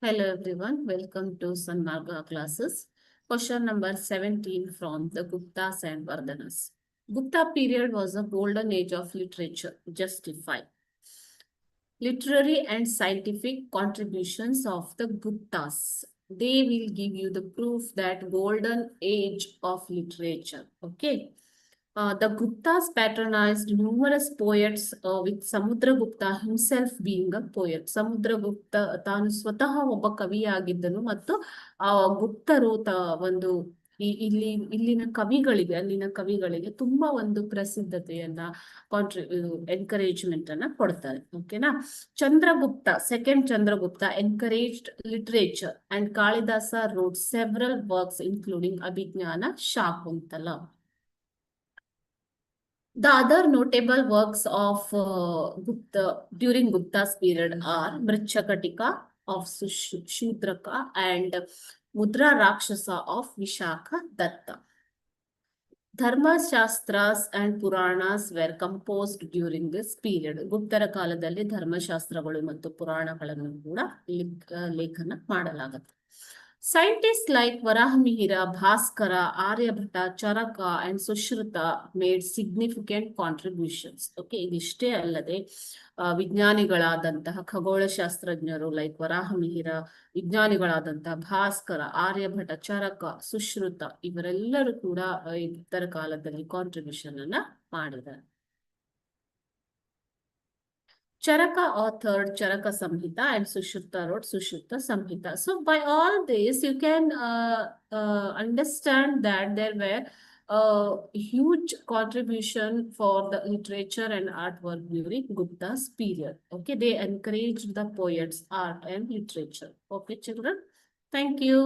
Hello everyone, welcome to Sanmarga classes. Question number 17 from the Guptas and Vardhanas. Gupta period was a golden age of literature. Justify. Literary and scientific contributions of the Guptas. They will give you the proof that golden age of literature. Okay. The Guptas patronized numerous poets with Samudragupta himself being a poet. Samudragupta ತಾನು ಸ್ವತಃ ಒಬ್ಬ ಕವಿಯಾಗಿದ್ದನು ಮತ್ತು ಆ ಗುಪ್ತರು ಒಂದು ಇಲ್ಲಿನ ಕವಿಗಳಿಗೆ ಅಲ್ಲಿನ ಕವಿಗಳಿಗೆ ತುಂಬಾ ಒಂದು ಪ್ರಸಿದ್ಧತೆಯನ್ನ ಎನ್ಕರೇಜ್ಮೆಂಟ್ ಅನ್ನ ಕೊಡ್ತಾರೆ. ಓಕೆನಾ. Chandragupta second Chandragupta encouraged literature and Kalidasa wrote several works including Abhijnana Shakuntala. The other notable works of Gupta during Gupta's period are Mrichakatika of Shudraka and Mudra Rakshasa of Vishaka Datta. Dharma Shastras and Puranas were composed during this period. ಗುಪ್ತರ ಕಾಲದಲ್ಲಿ ಧರ್ಮಶಾಸ್ತ್ರಗಳು ಮತ್ತು ಪುರಾಣಗಳನ್ನು ಕೂಡ ಲೇಖನ ಮಾಡಲಾಗುತ್ತೆ. Scientists like Varahamihira, Bhaskara, Aryabhata, Charaka, and Sushruta made significant contributions. Okay, ಇದಿಷ್ಟೇ ಅಲ್ಲದೆ ವಿಜ್ಞಾನಿಗಳಾದಂತಹ ಖಗೋಳಶಾಸ್ತ್ರಜ್ಞರು like Varahamihira, ವಿಜ್ಞಾನಿಗಳಾದಂತಹ Bhaskara, Aryabhata, ಚರಕ, ಸುಶ್ರುತ ಇವರೆಲ್ಲರೂ ಕೂಡ ಇತರ ಕಾಲದಲ್ಲಿ ಕಾಂಟ್ರಿಬ್ಯೂಷನ್ ಅನ್ನ ಮಾಡಿದ್ದಾರೆ. Charaka authored Charaka Samhita and Sushruta wrote Sushruta Samhita. So by all this, you can understand that there were huge contribution for the literature and artwork during Gupta's period. Okay, they encouraged the poets, art and literature. Okay, children. Thank you.